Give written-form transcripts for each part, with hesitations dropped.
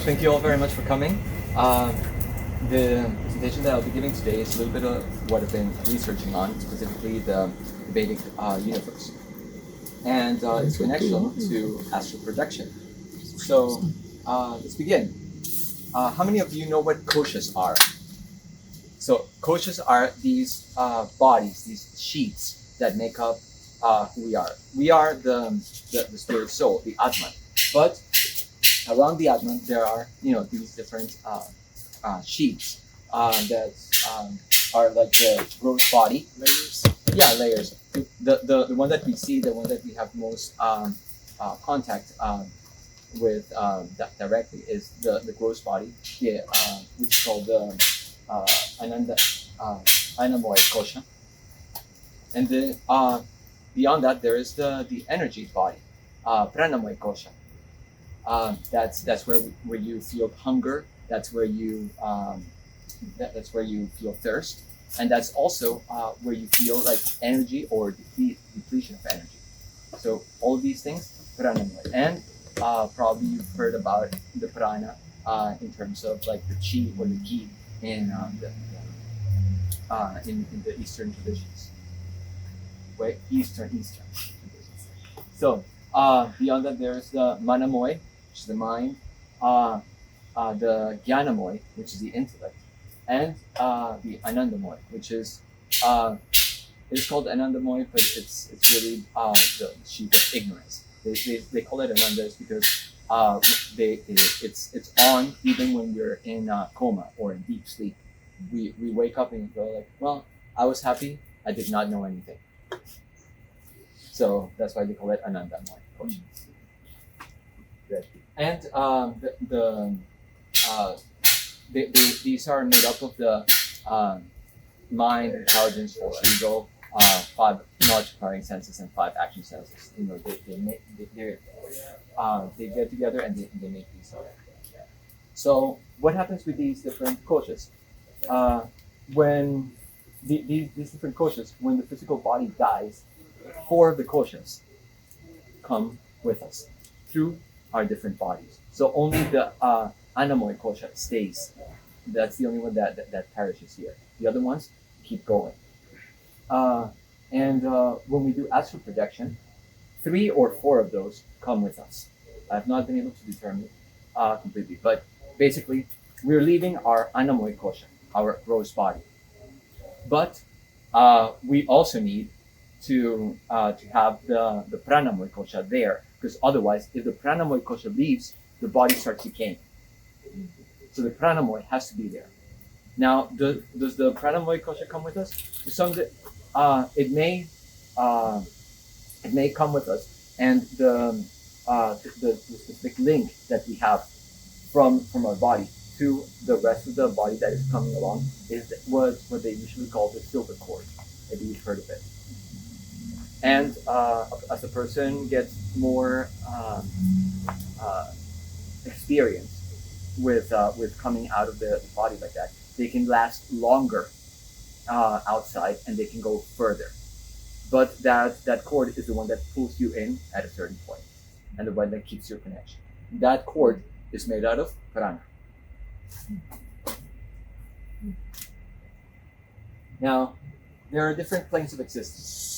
thank you all very much for coming. The presentation that I'll be giving today is a little bit of what I've been researching on, specifically the Vedic universe and its connection to astral projection. So let's begin. How many of you know what koshers are? So koshers are these bodies, these sheaths that make up who we are. We are the spirit soul, the Atman. But around the Atman, there are these different sheaths that are like the gross body. Layers. Yeah, layers. The one that we see, the one that we have most contact with directly is the gross body, which is called the Anamoy kosha. And then beyond that, there is the energy body, Pranamoy kosha. That's where you feel hunger. That's where you that's where you feel thirst, and that's also where you feel like energy or depletion of energy. So all of these things, pranamoy, and probably you've heard about the prana in terms of like the chi or the ki in the Eastern traditions. Wait, Eastern traditions. So beyond that, there's the manamoy, which is the mind, the Gyanamoy, which is the intellect, and the Anandamoy, which is it's called Anandamoy, but it's really the sheath of ignorance. They call it Anandas because it's on even when we're in coma or in deep sleep. We wake up and go like, well, I was happy, I did not know anything. So that's why they call it Anandamoy. Good. And these are made up of the mind, intelligence, force, ego, 5 knowledge-acquiring senses, and 5 action senses. They get together and they make these. So what happens with these different koshas? When these different koshas, when the physical body dies, 4 of the koshas come with us through our different bodies. So only the Anamoy kosha stays. That's the only one that perishes here. The other ones keep going. And when we do astral projection, 3 or 4 of those come with us. I've not been able to determine completely, but basically we're leaving our Anamoy kosha, our gross body. But we also need to have the Pranamoy kosha there, because otherwise, if the Pranamoy kosha leaves, the body starts decaying. So the Pranamoy has to be there. Now, does the Pranamoy kosha come with us? To some, it may come with us, and the specific link that we have from our body to the rest of the body that is coming along is what they usually call the silver cord. Maybe you've heard of it. And as a person gets more experience with coming out of the body like that, they can last longer outside and they can go further. But that cord is the one that pulls you in at a certain point, and the one that keeps your connection. That cord is made out of prana. Now, there are different planes of existence.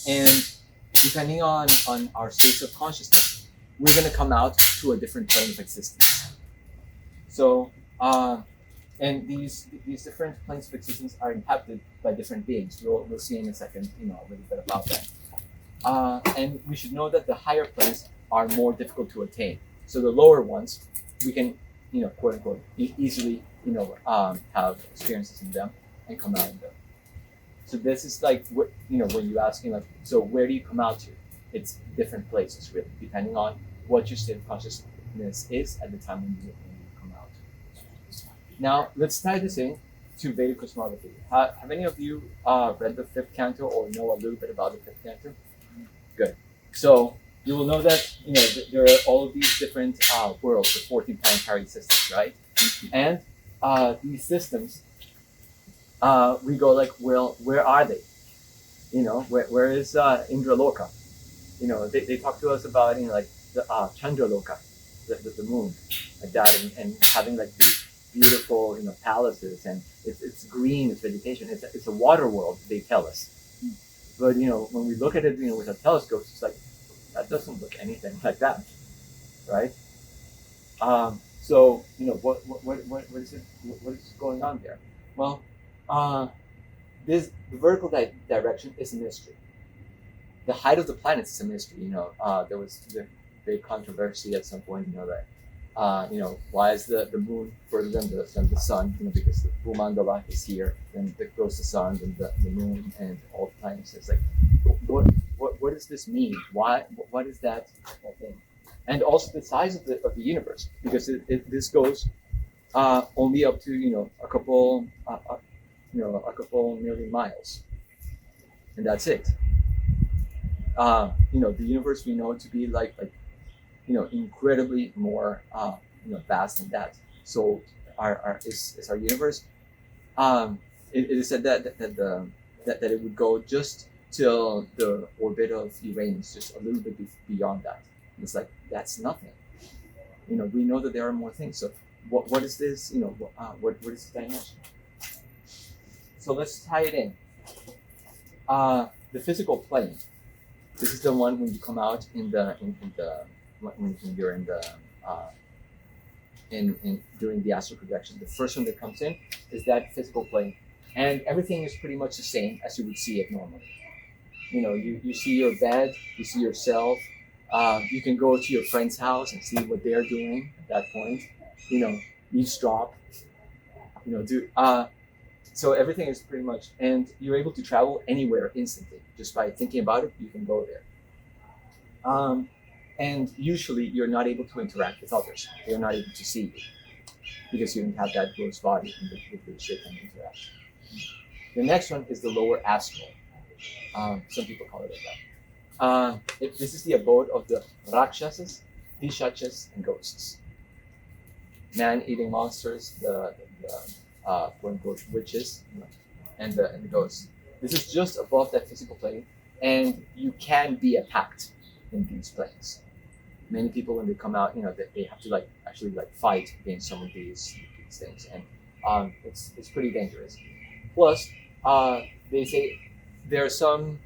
And depending on our states of consciousness, we're going to come out to a different plane of existence. So, and these different planes of existence are inhabited by different beings. We'll see in a second, a little bit about that. And we should know that the higher planes are more difficult to attain. So the lower ones, we can, quote unquote, easily, have experiences in them and come out in them. So this is like, when you ask, so where do you come out to? It's different places, really, depending on what your state of consciousness is at the time when you come out. Now, let's tie this in to Vedic cosmography. Have any of you read the 5th canto or know a little bit about the 5th canto? Good. So you will know that, there are all of these different worlds, the 14 planetary systems, right? And these systems, we go like, well, where are they? Where is Indraloka? They talk to us about, like the Chandraloka. the moon, like that, and having like these beautiful, palaces, and it's green, it's vegetation, it's a water world, they tell us. But when we look at it, with a telescope, it's like that doesn't look anything like that, right? So what is it? What is going on there? Well, the vertical direction is a mystery. The height of the planets is a mystery. There was the big controversy at some point. That why is the moon further than the sun? Because the Bhumandala is here, and there goes the sun, and the moon, and all the planets. It's like, what does this mean? Why? What is that thing? And also the size of the universe, because this goes only up to a couple million miles, and that's it. The universe we know to be like incredibly more vast than that. So our universe. It is said that it would go just till the orbit of Uranus, just a little bit beyond that. And it's like that's nothing. We know that there are more things. So what is this? What is this dimension? So let's tie it in. The physical plane. This is the one when you come out when you're in the during the astral projection. The first one that comes in is that physical plane, and everything is pretty much the same as you would see it normally. You see your bed, you see yourself. You can go to your friend's house and see what they're doing at that point. Eavesdrop. So everything is pretty much, and you're able to travel anywhere instantly. Just by thinking about it, you can go there. And usually you're not able to interact with others. They're not able to see you because you don't have that gross body with which they can interact. The next one is the lower astral. Some people call it like that. This is the abode of the Rakshasas, Pishachas, and ghosts. Man-eating monsters, the quote-unquote witches, and the ghosts. This is just above that physical plane, and you can be attacked in these planes. Many people, when they come out, they have to actually fight against some of these things, and it's pretty dangerous. Plus, they say there are some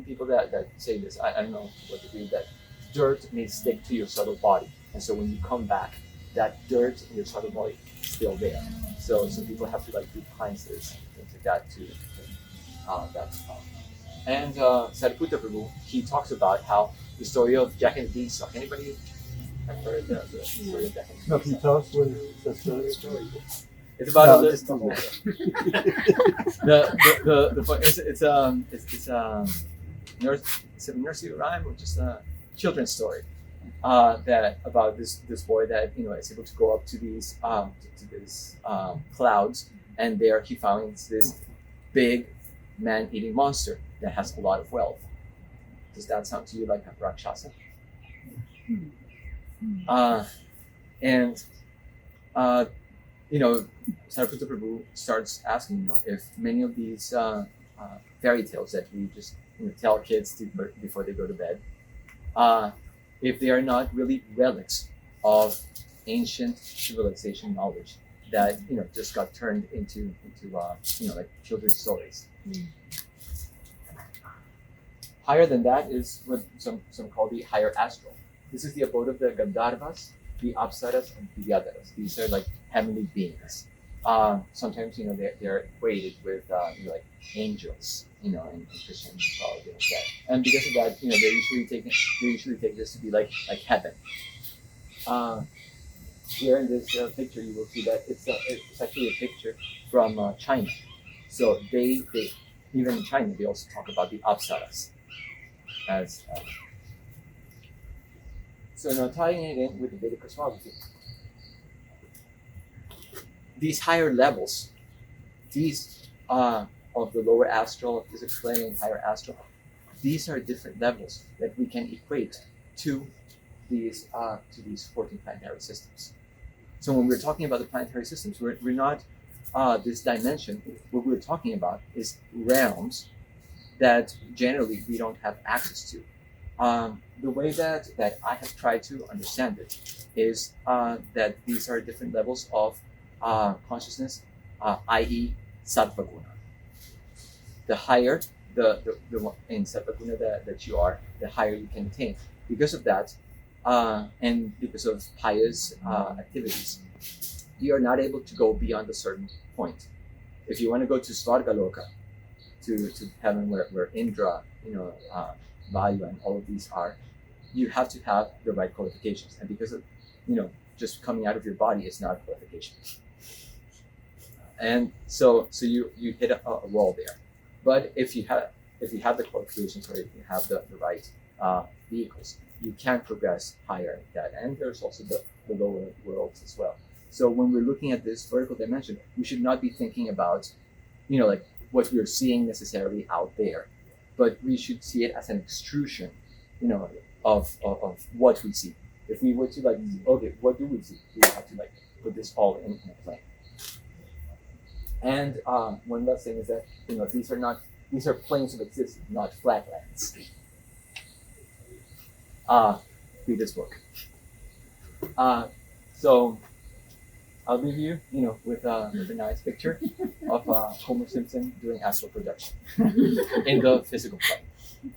people that say this. I don't know what to do. That dirt may stick to your subtle body, and so when you come back, that dirt in your subtle body is still there. So people have to do cleanses, things like that too. That's and Sariputta Prabhu, he talks about how the story of Jack and the Beanstalk. Anybody have heard the story of Jack and the Beanstalk? No, can you tell us what the story? It's about It's a nursery rhyme, or just a children's story that about this boy that is able to go up to these clouds, and there he finds this big man-eating monster that has a lot of wealth. Does that sound to you like a Rakshasa? Sariputta Prabhu starts asking, if many of these fairy tales that we just tell kids before they go to bed, if they are not really relics of ancient civilization knowledge that just got turned into children's stories. Higher than that is what some call the higher astral. This is the abode of the Gandharvas, the Apsaras, and the Yadaras. These are heavenly beings. Sometimes they're equated with angels, in Christian mythology like that. And because of that, they usually take this to be like heaven. Here in this picture, you will see that it's actually a picture from China. So they even in China, they also talk about the Apsaras as. So now tying it in with the Vedic cosmology, these higher levels, these of the lower astral, physics plane, higher astral, these are different levels that we can equate to these 14 planetary systems. So when we're talking about the planetary systems, we're not this dimension. What we're talking about is realms that generally we don't have access to. The way that I have tried to understand it is that these are different levels of consciousness, i.e., sattva guna. The higher the one in sattva guna that you are, the higher you can attain. Because of that, and because of pious activities, you are not able to go beyond a certain point. If you want to go to Svargaloka, to heaven where Indra, Vayu, and all of these are, you have to have the right qualifications. And because of, just coming out of your body is not a qualification. And so you hit a wall there. But if you have the qualifications, or if you have the right vehicles, you can progress higher than that. And there's also the lower worlds as well. So when we're looking at this vertical dimension, we should not be thinking about, like what we're seeing necessarily out there, but we should see it as an extrusion, of what we see. If we were to okay, what do we see? We have to put this all in a plane. And one last thing is that these are planes of existence, not flatlands. Read this book. So I'll leave you, with a nice picture of Homer Simpson doing astral projection in the physical plane.